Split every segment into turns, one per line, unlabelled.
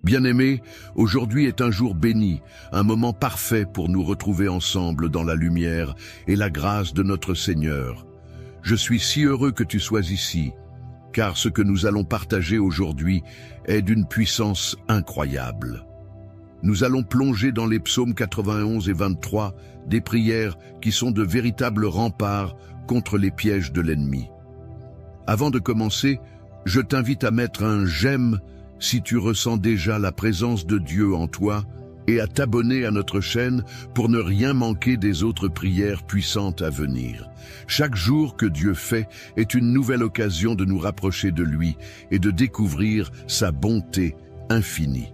Bien-aimés, aujourd'hui est un jour béni, un moment parfait pour nous retrouver ensemble dans la lumière et la grâce de notre Seigneur. Je suis si heureux que tu sois ici, car ce que nous allons partager aujourd'hui est d'une puissance incroyable. Nous allons plonger dans les psaumes 91 et 23, des prières qui sont de véritables remparts contre les pièges de l'ennemi. Avant de commencer, je t'invite à mettre un « j'aime » si tu ressens déjà la présence de Dieu en toi et à t'abonner à notre chaîne pour ne rien manquer des autres prières puissantes à venir. Chaque jour que Dieu fait est une nouvelle occasion de nous rapprocher de lui et de découvrir sa bonté infinie.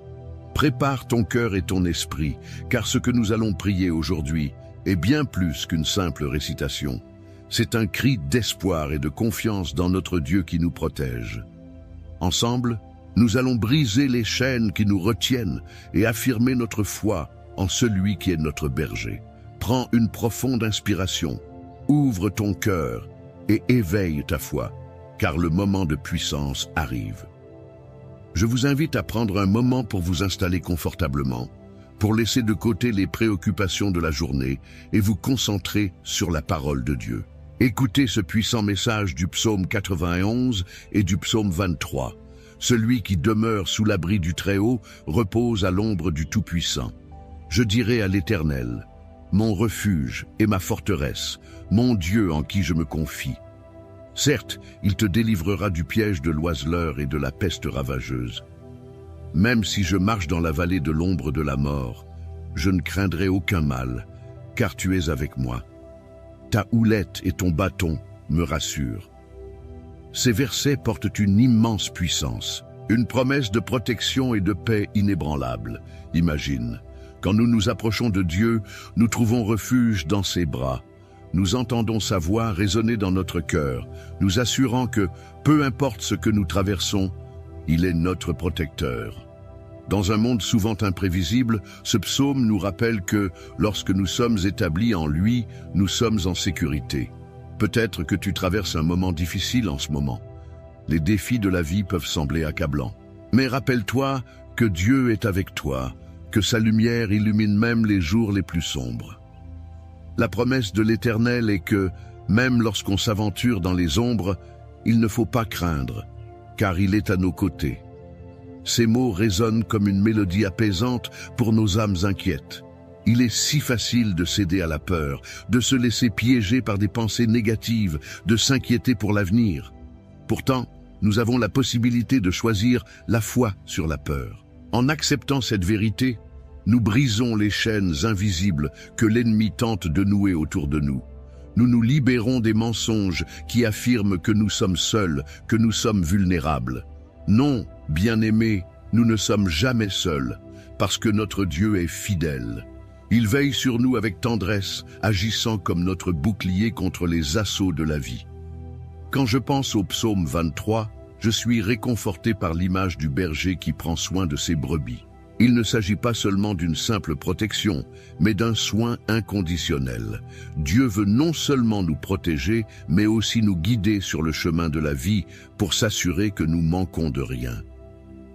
Prépare ton cœur et ton esprit, car ce que nous allons prier aujourd'hui est bien plus qu'une simple récitation. C'est un cri d'espoir et de confiance dans notre Dieu qui nous protège. Ensemble, nous allons briser les chaînes qui nous retiennent et affirmer notre foi en celui qui est notre berger. Prends une profonde inspiration, ouvre ton cœur et éveille ta foi, car le moment de puissance arrive. Je vous invite à prendre un moment pour vous installer confortablement, pour laisser de côté les préoccupations de la journée et vous concentrer sur la parole de Dieu. Écoutez ce puissant message du psaume 91 et du psaume 23. Celui qui demeure sous l'abri du Très-Haut repose à l'ombre du Tout-Puissant. Je dirai à l'Éternel, mon refuge et ma forteresse, mon Dieu en qui je me confie. Certes, il te délivrera du piège de l'oiseleur et de la peste ravageuse. Même si je marche dans la vallée de l'ombre de la mort, je ne craindrai aucun mal, car tu es avec moi. Ta houlette et ton bâton me rassurent. Ces versets portent une immense puissance, une promesse de protection et de paix inébranlable. Imagine, quand nous nous approchons de Dieu, nous trouvons refuge dans ses bras. Nous entendons sa voix résonner dans notre cœur, nous assurant que, peu importe ce que nous traversons, il est notre protecteur. Dans un monde souvent imprévisible, ce psaume nous rappelle que, lorsque nous sommes établis en lui, nous sommes en sécurité. Peut-être que tu traverses un moment difficile en ce moment. Les défis de la vie peuvent sembler accablants. Mais rappelle-toi que Dieu est avec toi, que sa lumière illumine même les jours les plus sombres. La promesse de l'Éternel est que, même lorsqu'on s'aventure dans les ombres, il ne faut pas craindre, car il est à nos côtés. Ces mots résonnent comme une mélodie apaisante pour nos âmes inquiètes. Il est si facile de céder à la peur, de se laisser piéger par des pensées négatives, de s'inquiéter pour l'avenir. Pourtant, nous avons la possibilité de choisir la foi sur la peur. En acceptant cette vérité, nous brisons les chaînes invisibles que l'ennemi tente de nouer autour de nous. Nous nous libérons des mensonges qui affirment que nous sommes seuls, que nous sommes vulnérables. Non, bien-aimés, nous ne sommes jamais seuls, parce que notre Dieu est fidèle. Il veille sur nous avec tendresse, agissant comme notre bouclier contre les assauts de la vie. Quand je pense au psaume 23, je suis réconforté par l'image du berger qui prend soin de ses brebis. Il ne s'agit pas seulement d'une simple protection, mais d'un soin inconditionnel. Dieu veut non seulement nous protéger, mais aussi nous guider sur le chemin de la vie pour s'assurer que nous manquons de rien.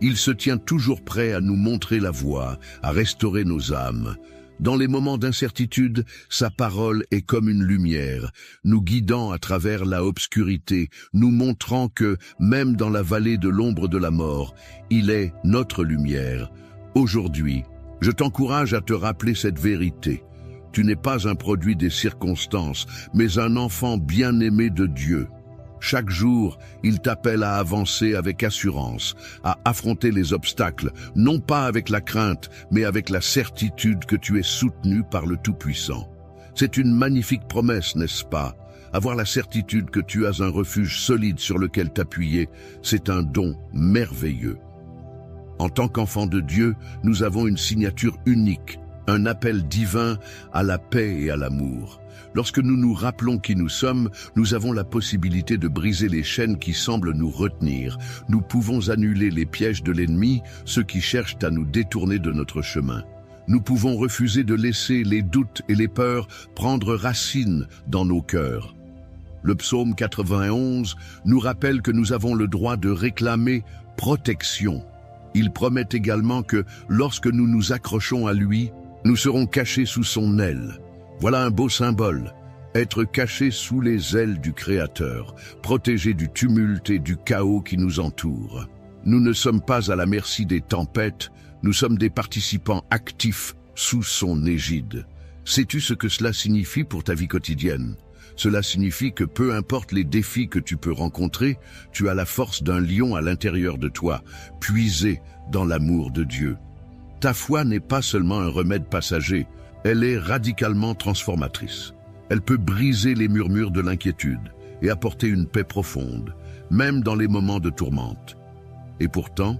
Il se tient toujours prêt à nous montrer la voie, à restaurer nos âmes. Dans les moments d'incertitude, sa parole est comme une lumière, nous guidant à travers la obscurité, nous montrant que, même dans la vallée de l'ombre de la mort, il est notre lumière. Aujourd'hui, je t'encourage à te rappeler cette vérité. Tu n'es pas un produit des circonstances, mais un enfant bien-aimé de Dieu. Chaque jour, il t'appelle à avancer avec assurance, à affronter les obstacles, non pas avec la crainte, mais avec la certitude que tu es soutenu par le Tout-Puissant. C'est une magnifique promesse, n'est-ce pas? Avoir la certitude que tu as un refuge solide sur lequel t'appuyer, c'est un don merveilleux. En tant qu'enfants de Dieu, nous avons une signature unique, un appel divin à la paix et à l'amour. Lorsque nous nous rappelons qui nous sommes, nous avons la possibilité de briser les chaînes qui semblent nous retenir. Nous pouvons annuler les pièges de l'ennemi, ceux qui cherchent à nous détourner de notre chemin. Nous pouvons refuser de laisser les doutes et les peurs prendre racine dans nos cœurs. Le psaume 91 nous rappelle que nous avons le droit de réclamer protection. Il promet également que, lorsque nous nous accrochons à lui, nous serons cachés sous son aile. Voilà un beau symbole. Être cachés sous les ailes du Créateur, protégés du tumulte et du chaos qui nous entoure. Nous ne sommes pas à la merci des tempêtes, nous sommes des participants actifs sous son égide. Sais-tu ce que cela signifie pour ta vie quotidienne? Cela signifie que peu importe les défis que tu peux rencontrer, tu as la force d'un lion à l'intérieur de toi, puisé dans l'amour de Dieu. Ta foi n'est pas seulement un remède passager, elle est radicalement transformatrice. Elle peut briser les murmures de l'inquiétude et apporter une paix profonde, même dans les moments de tourmente. Et pourtant,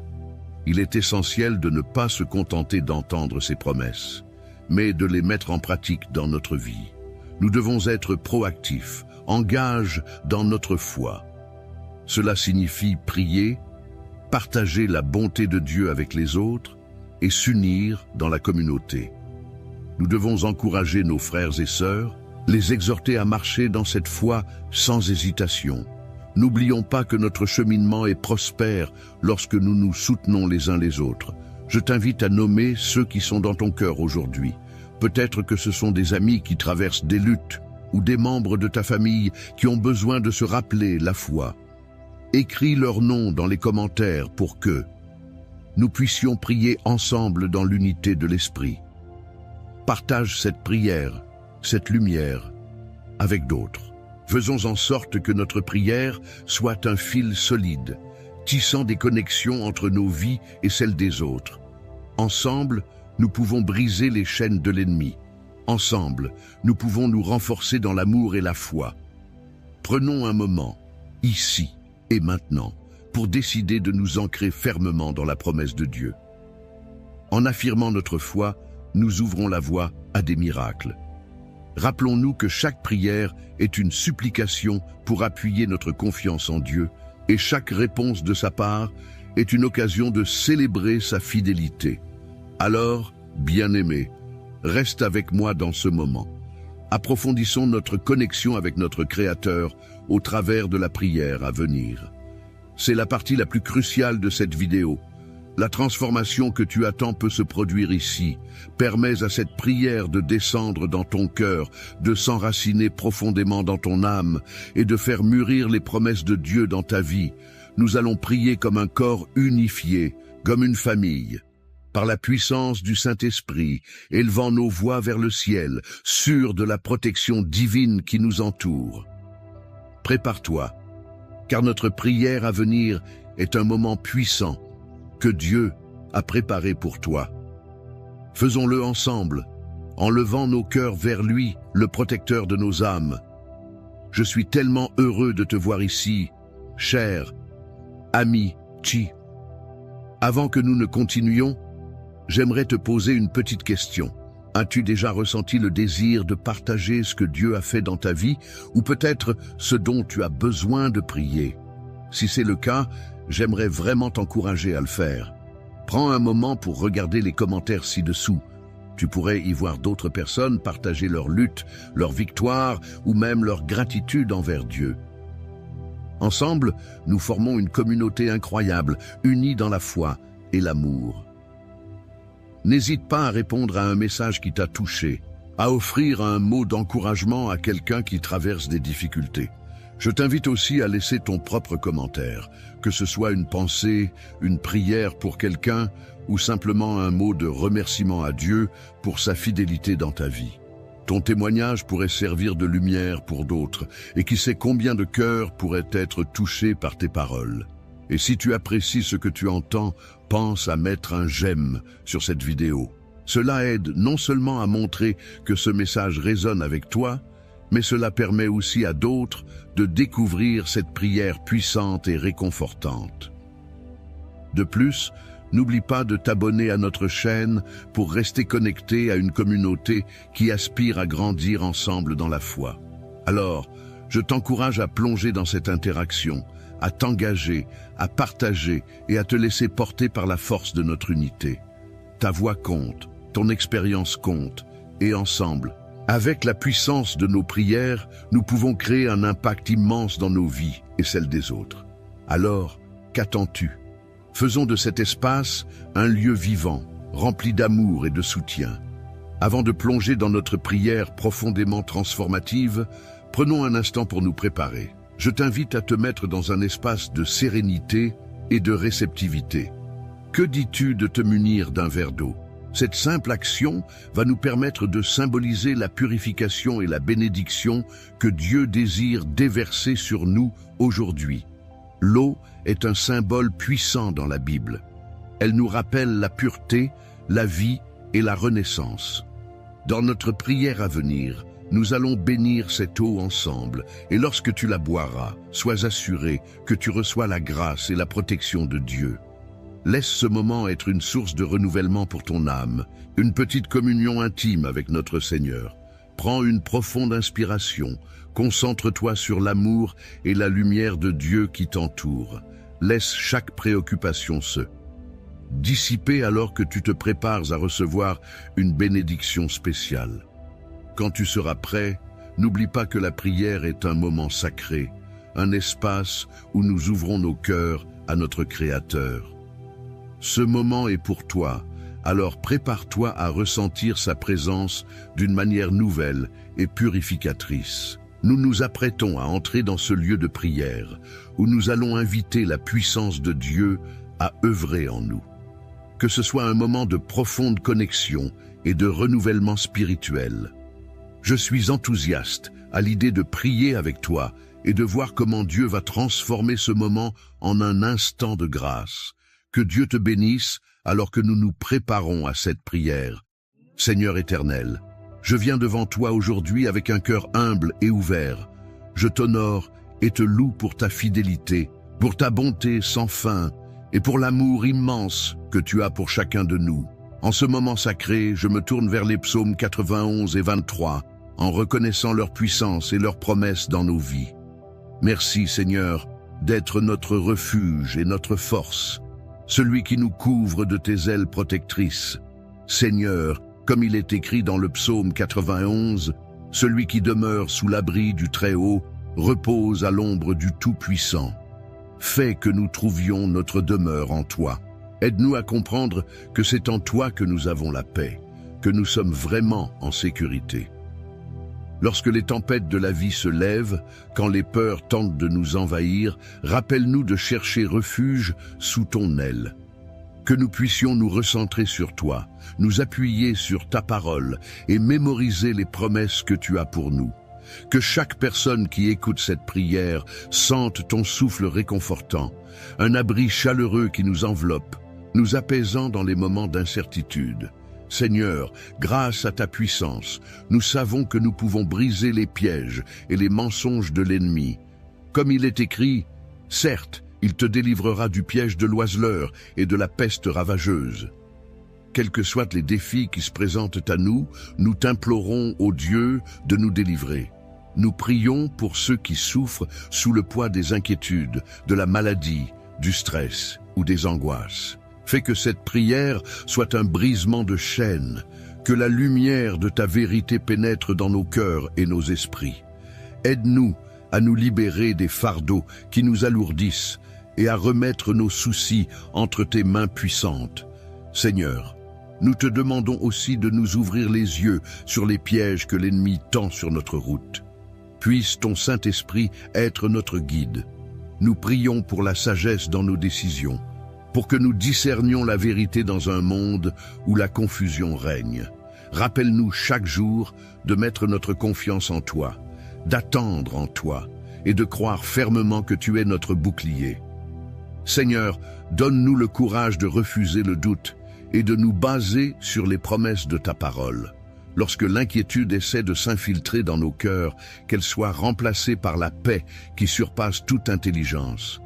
il est essentiel de ne pas se contenter d'entendre ces promesses, mais de les mettre en pratique dans notre vie. Nous devons être proactifs, engagés dans notre foi. Cela signifie prier, partager la bonté de Dieu avec les autres et s'unir dans la communauté. Nous devons encourager nos frères et sœurs, les exhorter à marcher dans cette foi sans hésitation. N'oublions pas que notre cheminement est prospère lorsque nous nous soutenons les uns les autres. Je t'invite à nommer ceux qui sont dans ton cœur aujourd'hui. Peut-être que ce sont des amis qui traversent des luttes ou des membres de ta famille qui ont besoin de se rappeler la foi. Écris leur nom dans les commentaires pour que nous puissions prier ensemble dans l'unité de l'esprit. Partage cette prière, cette lumière, avec d'autres. Faisons en sorte que notre prière soit un fil solide, tissant des connexions entre nos vies et celles des autres. Ensemble, nous pouvons briser les chaînes de l'ennemi. Ensemble, nous pouvons nous renforcer dans l'amour et la foi. Prenons un moment, ici et maintenant, pour décider de nous ancrer fermement dans la promesse de Dieu. En affirmant notre foi, nous ouvrons la voie à des miracles. Rappelons-nous que chaque prière est une supplication pour appuyer notre confiance en Dieu et chaque réponse de sa part est une occasion de célébrer sa fidélité. Alors, bien-aimé, reste avec moi dans ce moment. Approfondissons notre connexion avec notre Créateur au travers de la prière à venir. C'est la partie la plus cruciale de cette vidéo. La transformation que tu attends peut se produire ici. Permets à cette prière de descendre dans ton cœur, de s'enraciner profondément dans ton âme et de faire mûrir les promesses de Dieu dans ta vie. Nous allons prier comme un corps unifié, comme une famille. Par la puissance du Saint-Esprit, élevant nos voix vers le ciel, sûrs de la protection divine qui nous entoure. Prépare-toi, car notre prière à venir est un moment puissant que Dieu a préparé pour toi. Faisons-le ensemble, en levant nos cœurs vers lui, le protecteur de nos âmes. Je suis tellement heureux de te voir ici, cher ami Chi. Avant que nous ne continuions, j'aimerais te poser une petite question. As-tu déjà ressenti le désir de partager ce que Dieu a fait dans ta vie, ou peut-être ce dont tu as besoin de prier? Si c'est le cas, j'aimerais vraiment t'encourager à le faire. Prends un moment pour regarder les commentaires ci-dessous. Tu pourrais y voir d'autres personnes partager leur lutte, leur victoire ou même leur gratitude envers Dieu. Ensemble, nous formons une communauté incroyable, unie dans la foi et l'amour. N'hésite pas à répondre à un message qui t'a touché, à offrir un mot d'encouragement à quelqu'un qui traverse des difficultés. Je t'invite aussi à laisser ton propre commentaire, que ce soit une pensée, une prière pour quelqu'un ou simplement un mot de remerciement à Dieu pour sa fidélité dans ta vie. Ton témoignage pourrait servir de lumière pour d'autres et qui sait combien de cœurs pourraient être touchés par tes paroles. Et si tu apprécies ce que tu entends, pense à mettre un j'aime sur cette vidéo. Cela aide non seulement à montrer que ce message résonne avec toi, mais cela permet aussi à d'autres de découvrir cette prière puissante et réconfortante. De plus, n'oublie pas de t'abonner à notre chaîne pour rester connecté à une communauté qui aspire à grandir ensemble dans la foi. Alors, je t'encourage à plonger dans cette interaction, à t'engager, à partager et à te laisser porter par la force de notre unité. Ta voix compte, ton expérience compte, et ensemble, avec la puissance de nos prières, nous pouvons créer un impact immense dans nos vies et celles des autres. Alors, qu'attends-tu? Faisons de cet espace un lieu vivant, rempli d'amour et de soutien. Avant de plonger dans notre prière profondément transformative, prenons un instant pour nous préparer. Je t'invite à te mettre dans un espace de sérénité et de réceptivité. Que dis-tu de te munir d'un verre d'eau? Cette simple action va nous permettre de symboliser la purification et la bénédiction que Dieu désire déverser sur nous aujourd'hui. L'eau est un symbole puissant dans la Bible. Elle nous rappelle la pureté, la vie et la renaissance. Dans notre prière à venir, nous allons bénir cette eau ensemble, et lorsque tu la boiras, sois assuré que tu reçois la grâce et la protection de Dieu. Laisse ce moment être une source de renouvellement pour ton âme, une petite communion intime avec notre Seigneur. Prends une profonde inspiration, concentre-toi sur l'amour et la lumière de Dieu qui t'entoure. Laisse chaque préoccupation se dissiper alors que tu te prépares à recevoir une bénédiction spéciale. Quand tu seras prêt, n'oublie pas que la prière est un moment sacré, un espace où nous ouvrons nos cœurs à notre Créateur. Ce moment est pour toi, alors prépare-toi à ressentir sa présence d'une manière nouvelle et purificatrice. Nous nous apprêtons à entrer dans ce lieu de prière, où nous allons inviter la puissance de Dieu à œuvrer en nous. Que ce soit un moment de profonde connexion et de renouvellement spirituel. Je suis enthousiaste à l'idée de prier avec toi et de voir comment Dieu va transformer ce moment en un instant de grâce. Que Dieu te bénisse alors que nous nous préparons à cette prière. Seigneur éternel, je viens devant toi aujourd'hui avec un cœur humble et ouvert. Je t'honore et te loue pour ta fidélité, pour ta bonté sans fin et pour l'amour immense que tu as pour chacun de nous. En ce moment sacré, je me tourne vers les psaumes 91 et 23, en reconnaissant leur puissance et leurs promesses dans nos vies. Merci Seigneur d'être notre refuge et notre force, celui qui nous couvre de tes ailes protectrices. Seigneur, comme il est écrit dans le psaume 91, celui qui demeure sous l'abri du Très-Haut repose à l'ombre du Tout-Puissant. Fais que nous trouvions notre demeure en toi. Aide-nous à comprendre que c'est en toi que nous avons la paix, que nous sommes vraiment en sécurité. Lorsque les tempêtes de la vie se lèvent, quand les peurs tentent de nous envahir, rappelle-nous de chercher refuge sous ton aile. Que nous puissions nous recentrer sur toi, nous appuyer sur ta parole et mémoriser les promesses que tu as pour nous. Que chaque personne qui écoute cette prière sente ton souffle réconfortant, un abri chaleureux qui nous enveloppe, nous apaisant dans les moments d'incertitude. Seigneur, grâce à ta puissance, nous savons que nous pouvons briser les pièges et les mensonges de l'ennemi. Comme il est écrit, certes, il te délivrera du piège de l'oiseleur et de la peste ravageuse. Quels que soient les défis qui se présentent à nous, nous t'implorons, ô Dieu, de nous délivrer. Nous prions pour ceux qui souffrent sous le poids des inquiétudes, de la maladie, du stress ou des angoisses. Fais que cette prière soit un brisement de chaînes, que la lumière de ta vérité pénètre dans nos cœurs et nos esprits. Aide-nous à nous libérer des fardeaux qui nous alourdissent et à remettre nos soucis entre tes mains puissantes. Seigneur, nous te demandons aussi de nous ouvrir les yeux sur les pièges que l'ennemi tend sur notre route. Puisse ton Saint-Esprit être notre guide. Nous prions pour la sagesse dans nos décisions, pour que nous discernions la vérité dans un monde où la confusion règne. Rappelle-nous chaque jour de mettre notre confiance en toi, d'attendre en toi et de croire fermement que tu es notre bouclier. Seigneur, donne-nous le courage de refuser le doute et de nous baser sur les promesses de ta parole. Lorsque l'inquiétude essaie de s'infiltrer dans nos cœurs, qu'elle soit remplacée par la paix qui surpasse toute intelligence.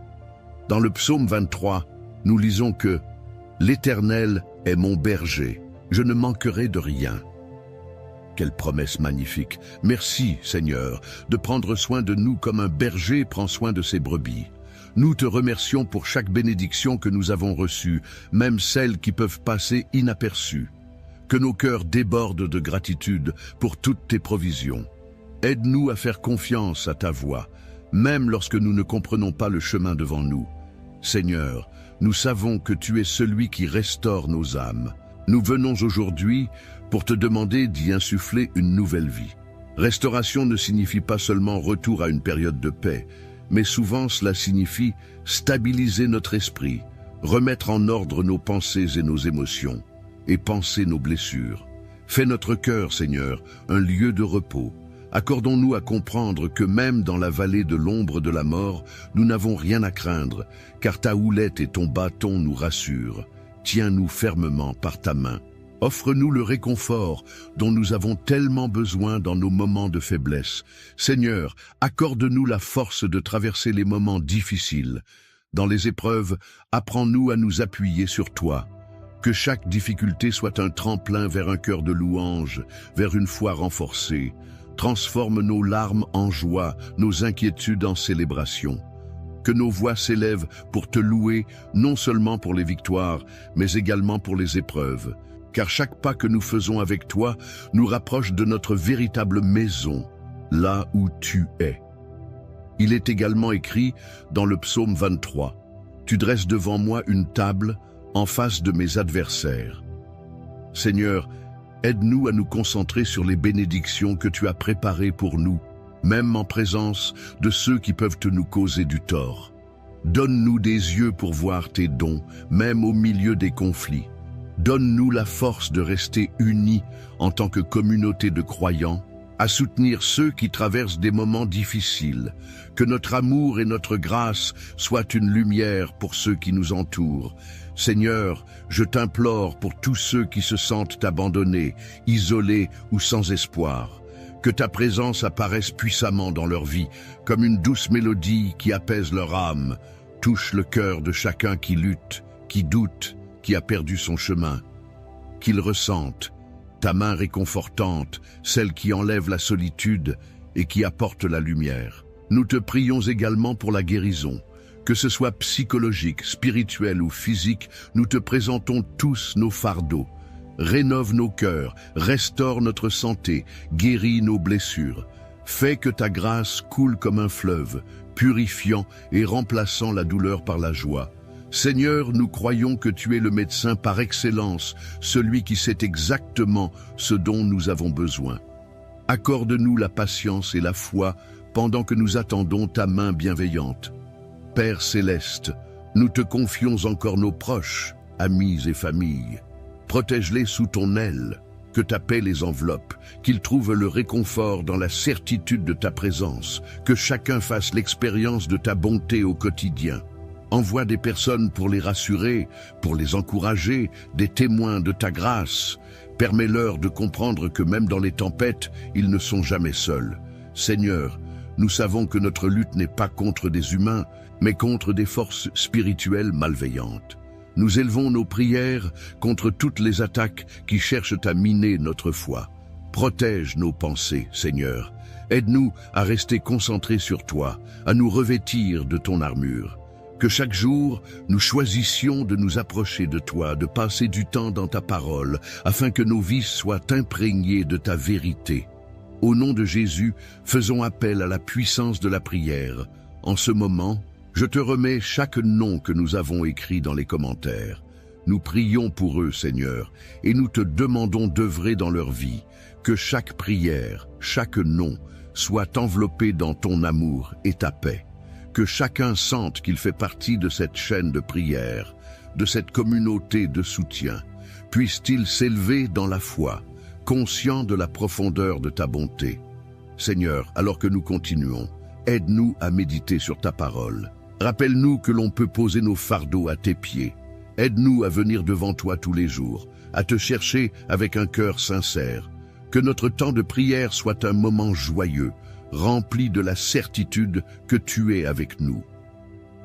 Dans le psaume 23, nous lisons que « L'Éternel est mon berger, je ne manquerai de rien ». Quelle promesse magnifique! Merci, Seigneur, de prendre soin de nous comme un berger prend soin de ses brebis. Nous te remercions pour chaque bénédiction que nous avons reçue, même celles qui peuvent passer inaperçues. Que nos cœurs débordent de gratitude pour toutes tes provisions. Aide-nous à faire confiance à ta voix, même lorsque nous ne comprenons pas le chemin devant nous. Seigneur, Nous savons que tu es celui qui restaure nos âmes. Nous venons aujourd'hui pour te demander d'y insuffler une nouvelle vie. Restauration ne signifie pas seulement retour à une période de paix, mais souvent cela signifie stabiliser notre esprit, remettre en ordre nos pensées et nos émotions, et penser nos blessures. Fais notre cœur, Seigneur, un lieu de repos. Accordons-nous à comprendre que même dans la vallée de l'ombre de la mort, nous n'avons rien à craindre, car ta houlette et ton bâton nous rassurent. Tiens-nous fermement par ta main. Offre-nous le réconfort dont nous avons tellement besoin dans nos moments de faiblesse. Seigneur, accorde-nous la force de traverser les moments difficiles. Dans les épreuves, apprends-nous à nous appuyer sur toi. Que chaque difficulté soit un tremplin vers un cœur de louange, vers une foi renforcée. Transforme nos larmes en joie, nos inquiétudes en célébration. Que nos voix s'élèvent pour te louer, non seulement pour les victoires, mais également pour les épreuves. Car chaque pas que nous faisons avec toi nous rapproche de notre véritable maison, là où tu es. Il est également écrit dans le psaume 23, « Tu dresses devant moi une table en face de mes adversaires. » Seigneur, aide-nous à nous concentrer sur les bénédictions que tu as préparées pour nous, même en présence de ceux qui peuvent nous causer du tort. Donne-nous des yeux pour voir tes dons, même au milieu des conflits. Donne-nous la force de rester unis en tant que communauté de croyants, à soutenir ceux qui traversent des moments difficiles. Que notre amour et notre grâce soient une lumière pour ceux qui nous entourent. Seigneur, je t'implore pour tous ceux qui se sentent abandonnés, isolés ou sans espoir. Que ta présence apparaisse puissamment dans leur vie, comme une douce mélodie qui apaise leur âme, touche le cœur de chacun qui lutte, qui doute, qui a perdu son chemin. Qu'ils ressentent ta main réconfortante, celle qui enlève la solitude et qui apporte la lumière. Nous te prions également pour la guérison. Que ce soit psychologique, spirituel ou physique, nous te présentons tous nos fardeaux. Rénove nos cœurs, restaure notre santé, guéris nos blessures. Fais que ta grâce coule comme un fleuve, purifiant et remplaçant la douleur par la joie. Seigneur, nous croyons que tu es le médecin par excellence, celui qui sait exactement ce dont nous avons besoin. Accorde-nous la patience et la foi pendant que nous attendons ta main bienveillante. Père céleste, nous te confions encore nos proches, amis et familles. Protège-les sous ton aile, que ta paix les enveloppe, qu'ils trouvent le réconfort dans la certitude de ta présence, que chacun fasse l'expérience de ta bonté au quotidien. Envoie des personnes pour les rassurer, pour les encourager, des témoins de ta grâce. Permets-leur de comprendre que même dans les tempêtes, ils ne sont jamais seuls. Seigneur, nous savons que notre lutte n'est pas contre des humains, mais contre des forces spirituelles malveillantes. Nous élevons nos prières contre toutes les attaques qui cherchent à miner notre foi. Protège nos pensées, Seigneur. Aide-nous à rester concentrés sur toi, à nous revêtir de ton armure. Que chaque jour, nous choisissions de nous approcher de toi, de passer du temps dans ta parole, afin que nos vies soient imprégnées de ta vérité. Au nom de Jésus, faisons appel à la puissance de la prière. En ce moment, je te remets chaque nom que nous avons écrit dans les commentaires. Nous prions pour eux, Seigneur, et nous te demandons d'œuvrer dans leur vie, que chaque prière, chaque nom, soit enveloppé dans ton amour et ta paix. Que chacun sente qu'il fait partie de cette chaîne de prière, de cette communauté de soutien. Puisse-t-il s'élever dans la foi, conscient de la profondeur de ta bonté. Seigneur, alors que nous continuons, aide-nous à méditer sur ta parole. Rappelle-nous que l'on peut poser nos fardeaux à tes pieds. Aide-nous à venir devant toi tous les jours, à te chercher avec un cœur sincère. Que notre temps de prière soit un moment joyeux, rempli de la certitude que tu es avec nous.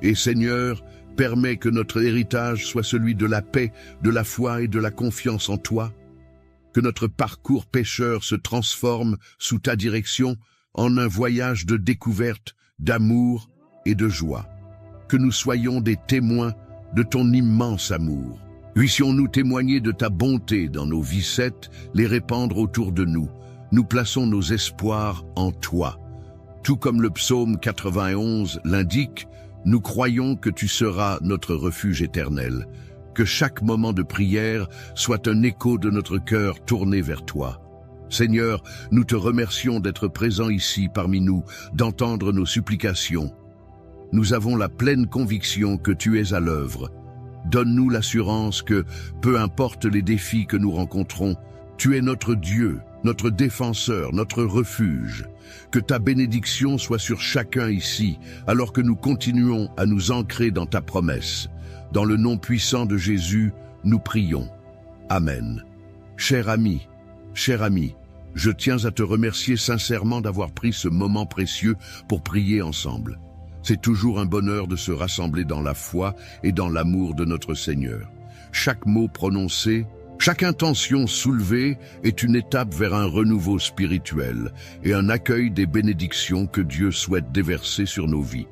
Et Seigneur, permets que notre héritage soit celui de la paix, de la foi et de la confiance en toi. Que notre parcours pécheur se transforme sous ta direction en un voyage de découverte, d'amour et de joie. Que nous soyons des témoins de ton immense amour. Puissions-nous témoigner de ta bonté dans nos vies, les répandre autour de nous. Nous plaçons nos espoirs en toi. Tout comme le psaume 91 l'indique, Nous croyons que tu seras notre refuge éternel, que chaque moment de prière soit un écho de notre cœur tourné vers toi. Seigneur, nous te remercions d'être présent ici parmi nous, d'entendre nos supplications. Nous avons la pleine conviction que tu es à l'œuvre. Donne-nous l'assurance que, peu importe les défis que nous rencontrons, tu es notre Dieu, notre défenseur, notre refuge. Que ta bénédiction soit sur chacun ici, alors que nous continuons à nous ancrer dans ta promesse. Dans le nom puissant de Jésus, nous prions. Amen. Cher ami, je tiens à te remercier sincèrement d'avoir pris ce moment précieux pour prier ensemble. C'est toujours un bonheur de se rassembler dans la foi et dans l'amour de notre Seigneur. Chaque mot prononcé, chaque intention soulevée est une étape vers un renouveau spirituel et un accueil des bénédictions que Dieu souhaite déverser sur nos vies.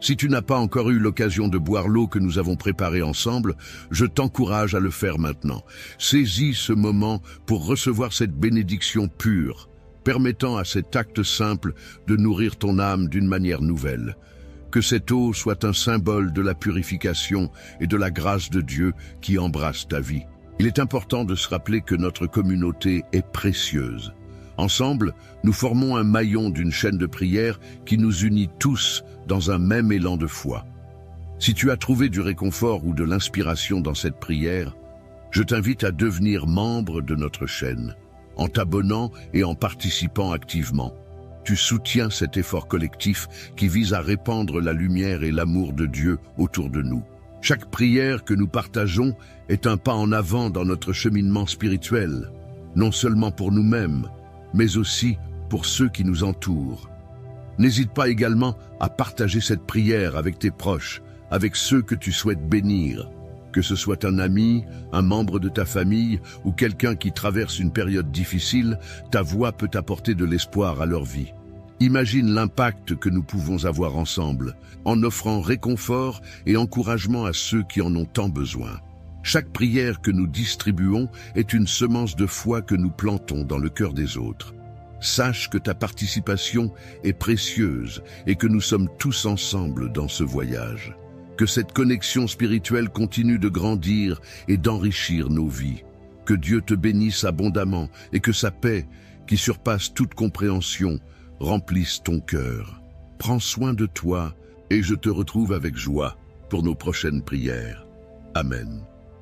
Si tu n'as pas encore eu l'occasion de boire l'eau que nous avons préparée ensemble, je t'encourage à le faire maintenant. Saisis ce moment pour recevoir cette bénédiction pure, permettant à cet acte simple de nourrir ton âme d'une manière nouvelle. Que cette eau soit un symbole de la purification et de la grâce de Dieu qui embrasse ta vie. Il est important de se rappeler que notre communauté est précieuse. Ensemble, nous formons un maillon d'une chaîne de prière qui nous unit tous dans un même élan de foi. Si tu as trouvé du réconfort ou de l'inspiration dans cette prière, je t'invite à devenir membre de notre chaîne. En t'abonnant et en participant activement, tu soutiens cet effort collectif qui vise à répandre la lumière et l'amour de Dieu autour de nous. Chaque prière que nous partageons est un pas en avant dans notre cheminement spirituel, non seulement pour nous-mêmes, mais aussi pour ceux qui nous entourent. N'hésite pas également à partager cette prière avec tes proches, avec ceux que tu souhaites bénir. Que ce soit un ami, un membre de ta famille ou quelqu'un qui traverse une période difficile, ta voix peut apporter de l'espoir à leur vie. Imagine l'impact que nous pouvons avoir ensemble, en offrant réconfort et encouragement à ceux qui en ont tant besoin. Chaque prière que nous distribuons est une semence de foi que nous plantons dans le cœur des autres. Sache que ta participation est précieuse et que nous sommes tous ensemble dans ce voyage. Que cette connexion spirituelle continue de grandir et d'enrichir nos vies. Que Dieu te bénisse abondamment et que sa paix, qui surpasse toute compréhension, remplisse ton cœur. Prends soin de toi et je te retrouve avec joie pour nos prochaines prières. Amen.